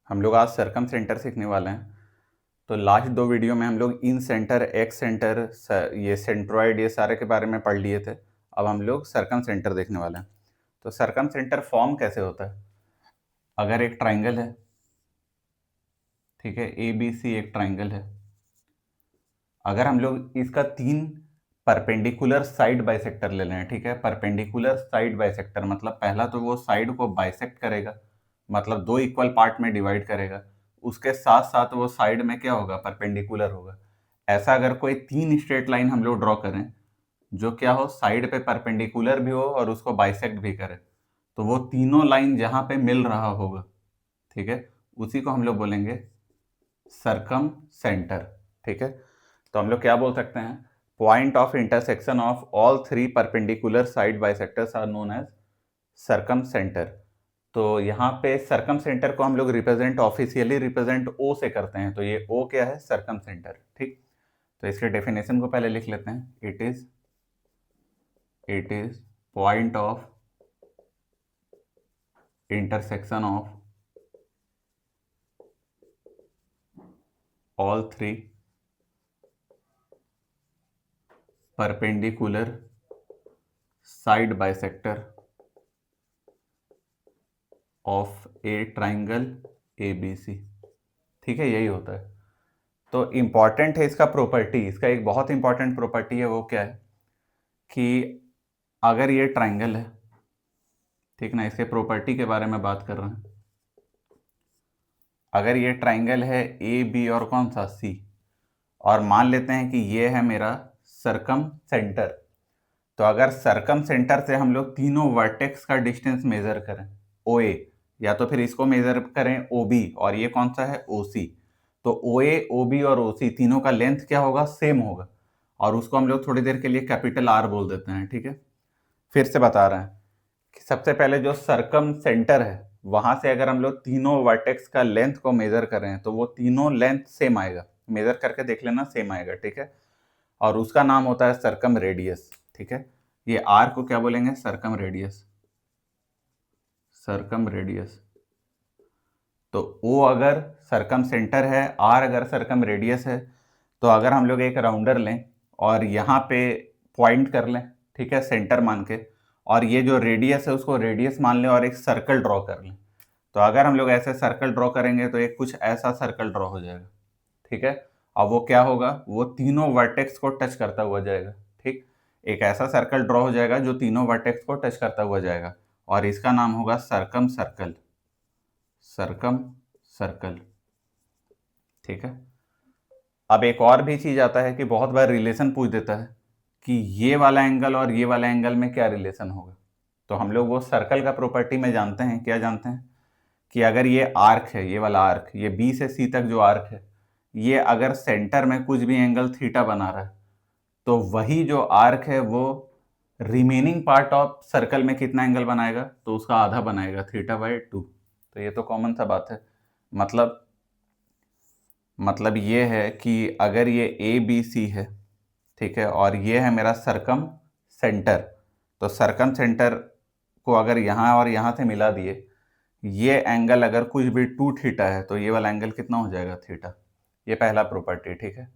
हम लोग आज सरकम सेंटर सीखने वाले हैं। तो लास्ट दो वीडियो में हम लोग इन सेंटर, एक्स सेंटर, ये सेंट्रॉइड, ये सारे के बारे में पढ़ लिए थे। अब हम लोग सरकम सेंटर देखने वाले हैं। तो सरकम सेंटर फॉर्म कैसे होता है? अगर एक ट्राइंगल है, ठीक है, ए बी सी एक ट्राइंगल है। अगर हम लोग इसका 3 परपेंडिकुलर साइड बाइसेक्टर ले लें, ठीक है, परपेंडिकुलर साइड बाइसेक्टर मतलब पहला तो वो साइड को बाइसेक्ट करेगा, मतलब 2 इक्वल पार्ट में डिवाइड करेगा, उसके साथ साथ वो साइड में क्या होगा, परपेंडिकुलर होगा। ऐसा अगर कोई 3 स्ट्रेट लाइन हम लोग ड्रॉ करें जो क्या हो, साइड पे परपेंडिकुलर भी हो और उसको बाइसेक्ट भी करे, तो वो तीनों लाइन जहां पे मिल रहा होगा, ठीक है, उसी को हम लोग बोलेंगे सरकम सेंटर। ठीक है, तो हम लोग क्या बोल सकते हैं, point of intersection of all 3 perpendicular side bisectors are known as circumcentre. तो यहाँ पे सरकम सेंटर को हम लोग रिप्रेजेंट, ऑफिशियली रिप्रेजेंट ओ से करते हैं। तो ये ओ क्या है, सरकम सेंटर। ठीक, तो इसके डेफिनेशन को पहले लिख लेते हैं। It is point of intersection of all 3 perpendicular side bisector of a triangle ABC। ठीक है, यही होता है। तो इंपॉर्टेंट है इसका प्रॉपर्टी, इसका एक बहुत इंपॉर्टेंट प्रॉपर्टी है, वो क्या है कि अगर ये ट्राइंगल है, ठीक ना, इसके प्रॉपर्टी के बारे में बात कर रहे हैं। अगर ये ट्राइंगल है ए बी और कौन सा, सी, और मान लेते हैं कि ये है मेरा सरकम सेंटर, तो अगर सरकम सेंटर से हम लोग तीनों वर्टेक्स का डिस्टेंस मेजर करें, ओ ए, या तो फिर इसको मेजर करें ओ बी, और ये कौन सा है, ओ सी, तो ओ ए, ओ बी और ओ सी तीनों का लेंथ क्या होगा, सेम होगा, और उसको हम लोग थोड़ी देर के लिए कैपिटल आर बोल देते हैं। ठीक है, फिर से बता रहे हैं कि सबसे पहले जो सरकम सेंटर है, वहां से अगर हम लोग तीनों वर्टेक्स का लेंथ को मेजर करें तो वो तीनों लेंथ सेम आएगा, मेजर करके देख लेना, सेम आएगा। ठीक है, और उसका नाम होता है सरकम रेडियस। ठीक है, ये आर को क्या बोलेंगे, सरकम रेडियस, सरकम रेडियस। तो ओ अगर सरकम सेंटर है, आर अगर सरकम रेडियस है, तो अगर हम लोग एक राउंडर लें और यहाँ पे पॉइंट कर लें, ठीक है, सेंटर मान के, और ये जो रेडियस है उसको रेडियस मान लें और एक सर्कल ड्रॉ कर लें, तो अगर हम लोग ऐसे सर्कल ड्रॉ करेंगे तो एक कुछ ऐसा सर्कल ड्रॉ हो जाएगा। ठीक है, अब वो क्या होगा, वो तीनों वर्टेक्स को टच करता हुआ जाएगा। ठीक, एक ऐसा सर्कल ड्रॉ हो जाएगा जो तीनों वर्टेक्स को टच करता हुआ जाएगा, और इसका नाम होगा सरकम सर्कल, सरकम सर्कल। ठीक है, अब एक और भी चीज आता है कि बहुत बार रिलेशन पूछ देता है कि ये वाला एंगल और ये वाला एंगल में क्या रिलेशन होगा। तो हम लोग वो सर्कल का प्रॉपर्टी में जानते हैं, क्या जानते हैं कि अगर ये आर्क है, ये वाला आर्क, ये बी से सी तक जो आर्क है, ये अगर सेंटर में कुछ भी एंगल थीटा बना रहा है, तो वही जो आर्क है वो रिमेनिंग पार्ट ऑफ सर्कल में कितना एंगल बनाएगा, तो उसका आधा बनाएगा, थीटा/2। तो ये तो कॉमन सा बात है। मतलब ये है कि अगर ये ए बी सी है, ठीक है, और ये है मेरा सरकम सेंटर, तो सरकम सेंटर को अगर यहाँ और यहाँ से मिला दिए, ये एंगल अगर कुछ भी 2 थीटा है, तो ये वाला एंगल कितना हो जाएगा, थीटा। ये पहला प्रॉपर्टी। ठीक है,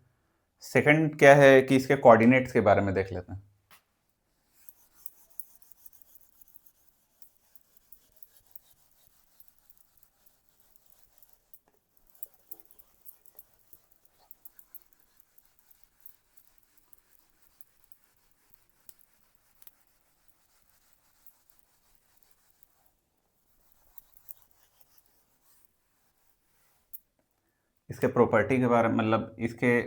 सेकंड क्या है कि इसके कोऑर्डिनेट्स के बारे में देख लेते हैं। इसके प्रॉपर्टी के बारे में, मतलब इसके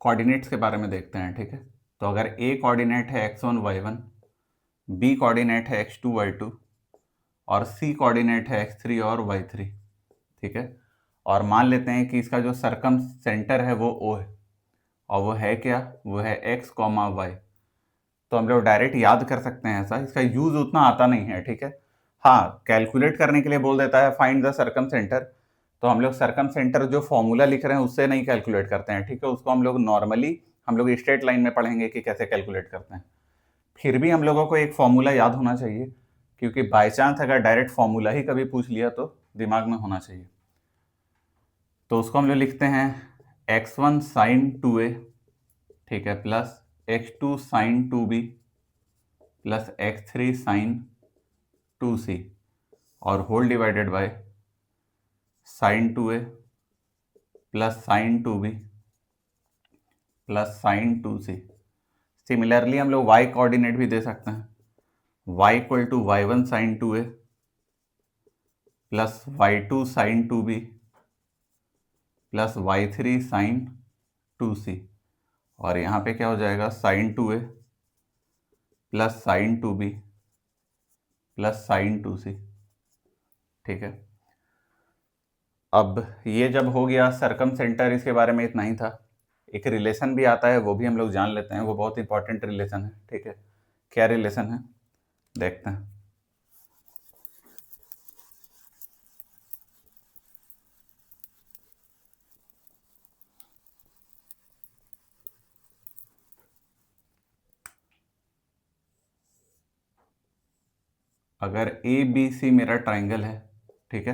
कोऑर्डिनेट्स के बारे में देखते हैं। ठीक है, तो अगर ए कोऑर्डिनेट है x1 y1, बी कोऑर्डिनेट है x2 y2, और सी कोऑर्डिनेट है x3 और y3। ठीक है, और मान लेते हैं कि इसका जो सरकम सेंटर है वो O है, और वो है क्या, वो है x, y। तो हम लोग डायरेक्ट याद कर सकते हैं ऐसा, इसका यूज उतना आता नहीं है। ठीक है, हाँ, कैलकुलेट करने के लिए बोल देता है फाइंड द सरकम सेंटर, तो हम लोग सरकम सेंटर जो फॉर्मूला लिख रहे हैं उससे नहीं कैलकुलेट करते हैं। ठीक है, उसको हम लोग नॉर्मली, हम लोग स्ट्रेट लाइन में पढ़ेंगे कि कैसे कैलकुलेट करते हैं। फिर भी हम लोगों को एक फॉर्मूला याद होना चाहिए, क्योंकि बाय चांस अगर डायरेक्ट फॉर्मूला ही कभी पूछ लिया तो दिमाग में होना चाहिए। तो उसको हम लोग लिखते हैं x1 साइन 2a, ठीक है, plus x2 sign 2b plus x3 sine 2c और whole divided by sine 2a plus sine 2b plus sine 2c। Similarly हम लोग y कोऑर्डिनेट भी दे सकते हैं, y equal to y1 sine 2a plus y2 sine 2b plus y3 sine 2c और यहाँ पे क्या हो जाएगा sine 2a plus sine 2b plus sine 2c, ठीक है। अब ये जब हो गया सरकम सेंटर, इसके बारे में इतना ही था। एक रिलेशन भी आता है, वो भी हम लोग जान लेते हैं, वो बहुत इंपॉर्टेंट रिलेशन है, ठीक है। क्या रिलेशन है देखते हैं। अगर ए बी सी मेरा ट्राइंगल है, ठीक है,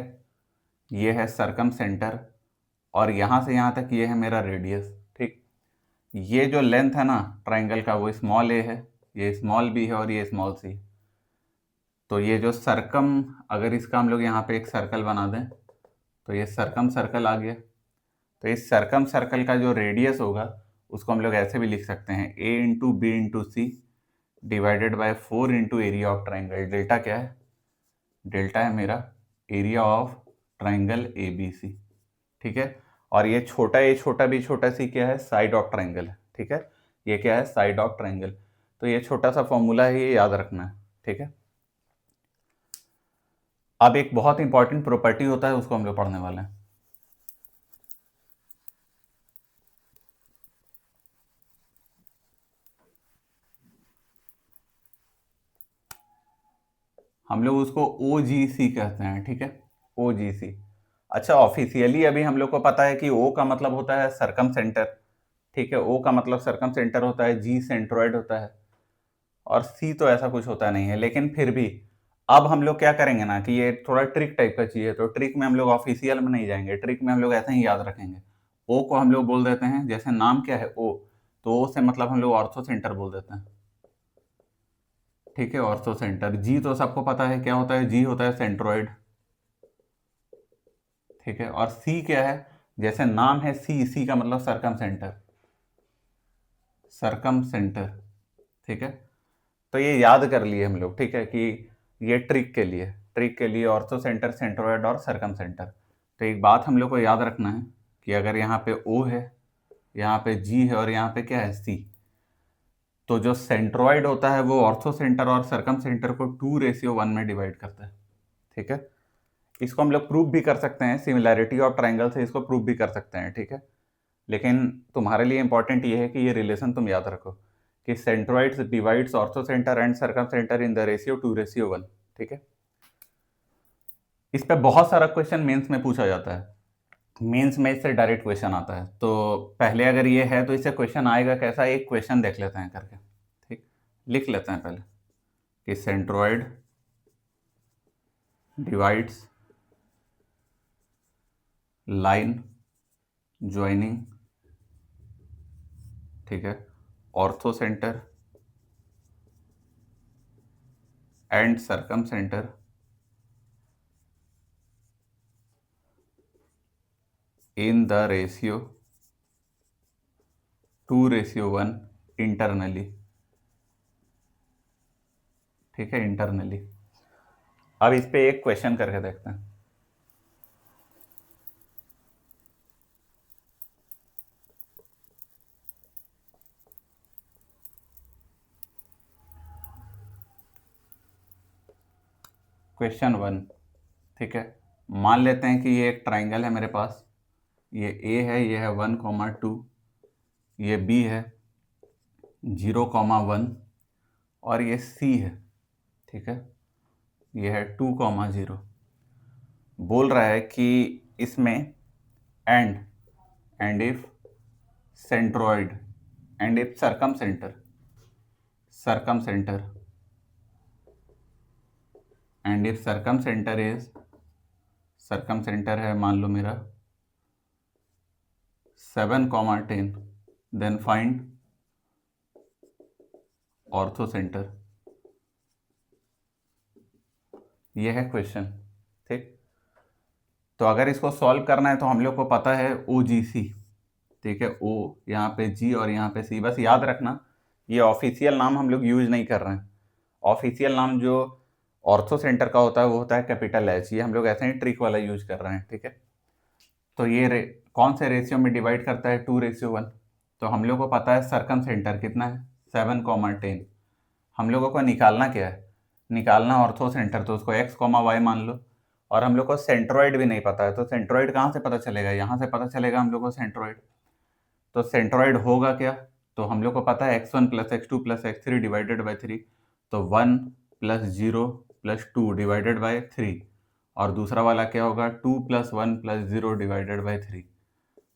ये है सरकम सेंटर और यहाँ से यहाँ तक ये है मेरा रेडियस, ठीक। ये जो लेंथ है ना ट्राइंगल का वो स्मॉल ए है, ये स्मॉल बी है और ये स्मॉल सी। तो ये जो सरकम, अगर इसका हम लोग यहाँ पे एक सर्कल बना दें तो ये सरकम सर्कल आ गया। तो इस सरकम सर्कल का जो रेडियस होगा उसको हम लोग ऐसे भी लिख सकते हैं a into B into C divided by 4 into area of triangle. Delta क्या है? डेल्टा है मेरा area of triangle A B C, ठीक है। और ये छोटा ए छोटा बी छोटा सी क्या है? साइड ऑफ ट्राइंगल है, ठीक है। ये क्या है? Side of triangle. तो ये छोटा सा फॉर्मूला है, ये याद रखना है, ठीक है। अब एक बहुत इंपॉर्टेंट प्रॉपर्टी होता है, उसको हम लोग पढ़ने वाले हैं। हम लोग उसको OGC कहते हैं, ठीक है, OGC। अच्छा, ऑफिशियली अभी हम लोग को पता है कि O का मतलब होता है सरकम सेंटर, ठीक है, O का मतलब सरकम सेंटर होता है, G सेंट्रोइड होता है और C तो ऐसा कुछ होता नहीं है। लेकिन फिर भी अब हम लोग क्या करेंगे ना कि ये थोड़ा ट्रिक टाइप का चीज है, तो ट्रिक में हम लोग ऑफिशियल में नहीं जाएंगे, ट्रिक में हम लोग ऐसे ही याद रखेंगे। O को हम लोग बोल देते हैं, जैसे नाम क्या है O, तो O से मतलब हम लोग ऑर्थो सेंटर बोल देते हैं, ठीक है, ऑर्थो सेंटर। जी तो सबको पता है क्या होता है, जी होता है सेंट्रोइड, ठीक है। और सी क्या है? जैसे नाम है सी, सी का मतलब सरकम सेंटर, सरकम सेंटर, ठीक है। तो ये याद कर लिए हम लोग, ठीक है, कि ये ट्रिक के लिए ऑर्थो सेंटर, सेंट्रोइड और सरकम सेंटर। तो एक बात हम लोग को याद रखना है कि अगर यहाँ पे ओ है, यहाँ पे जी है और यहाँ पे क्या है? सी, तो जो सेंट्रोइड होता है वो ऑर्थो सेंटर और सरकम सेंटर को 2:1 में डिवाइड करता है, ठीक है। इसको हम लोग प्रूव भी कर सकते हैं, सिमिलैरिटी ऑफ ट्राइंगल से इसको प्रूव भी कर सकते हैं, ठीक है। लेकिन तुम्हारे लिए इंपॉर्टेंट ये है कि ये रिलेशन तुम याद रखो कि centroids divides orthocentre and circumcentre in the ratio 2:1, ठीक है। इस पे बहुत सारा क्वेश्चन मेंस में पूछा जाता है, मेंस में इससे डायरेक्ट क्वेश्चन आता है। तो पहले अगर ये है तो इससे क्वेश्चन आएगा कैसा, एक क्वेश्चन देख लेते हैं करके, ठीक। लिख लेते हैं पहले कि सेंट्रोइड डिवाइड्स लाइन ज्वाइनिंग, ठीक है, orthocentre and circumcentre in the ratio 2:1 internally, ठीक है, इंटरनली। अब इस पे एक क्वेश्चन करके देखते हैं। क्वेश्चन 1, ठीक है, मान लेते हैं कि ये एक ट्राइंगल है मेरे पास, ये ए है, ये है 1,2, ये बी है 0,1 और ये सी है, ठीक है, ये है 2,0। बोल रहा है कि इसमें and if centroid and if circumcentre and if circumcentre है मान लो मेरा 7,10, देन फाइंड ऑर्थो सेंटर। ये है क्वेश्चन। ठीक, तो अगर इसको सॉल्व करना है तो हम लोग को पता है OGC। ठीक है, O यहाँ पे G और यहाँ पे C। बस याद रखना ये ऑफिशियल नाम हम लोग यूज नहीं कर रहे हैं। ऑफिशियल नाम जो ऑर्थो सेंटर का होता है वो होता है कैपिटल H। ये हम लोग ऐसे ही ट्रिक वाला यूज कर रहे हैं। ठीक है, तो ये कौन से रेशियो में डिवाइड करता है? 2:1। तो हम लोग को पता है सर्कम सेंटर कितना है? 7,10। हम लोगों को निकालना क्या है? निकालना ऑर्थो सेंटर, तो उसको x, y मान लो। और हम लोग को सेंट्रोइड भी नहीं पता है, तो सेंट्रोइड कहाँ से पता चलेगा? यहाँ से पता चलेगा हम लोग को सेंट्रोइड। तो सेंट्रोइड होगा क्या? तो हम लोग को पता है x1 + x2 + x3 divided by 3। तो 1 + 0 + 2 डिवाइडेड बाई 3। और दूसरा वाला क्या होगा? 2 + 1 + 0 डिवाइडेड बाई 3।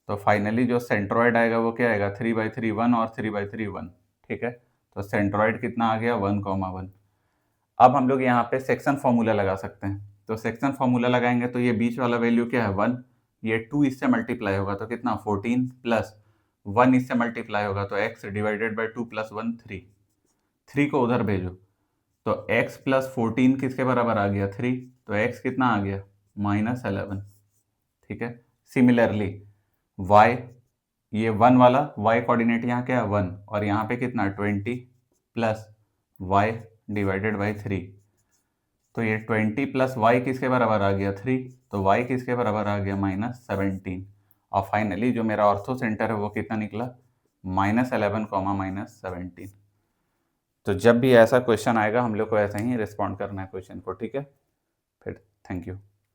तो फाइनली जो सेंट्रोइड आएगा वो क्या आएगा? 3/3 1 और 3/3 1। ठीक है, तो सेंट्रोइड कितना आ गया? 1,1। अब हम लोग यहाँ पे सेक्शन फॉर्मूला लगा सकते हैं। तो सेक्शन फॉर्मूला लगाएंगे तो ये बीच वाला वैल्यू क्या है? 1। ये 2 इससे मल्टीप्लाई होगा तो कितना? 14 प्लस 1 इससे मल्टीप्लाई होगा तो x डिवाइडेड बाई 2 + 1 3। 3 को उधर भेजो तो x + 14 किसके बराबर आ गया? 3। तो x कितना आ गया? -11। ठीक है, सिमिलरली y, ये 1 वाला y कोऑर्डिनेट यहाँ क्या है? 1। और यहाँ पे कितना? 20 प्लस y डिवाइडेड बाई 3। तो ये 20 + y किसके बराबर आ गया? 3। तो y किसके बराबर आ गया? -17। और फाइनली जो मेरा ऑर्थो सेंटर है वो कितना निकला? -11, -17। तो जब भी ऐसा क्वेश्चन आएगा हम लोग को ऐसा ही रिस्पॉन्ड करना है क्वेश्चन को। ठीक है, फिर थैंक यू।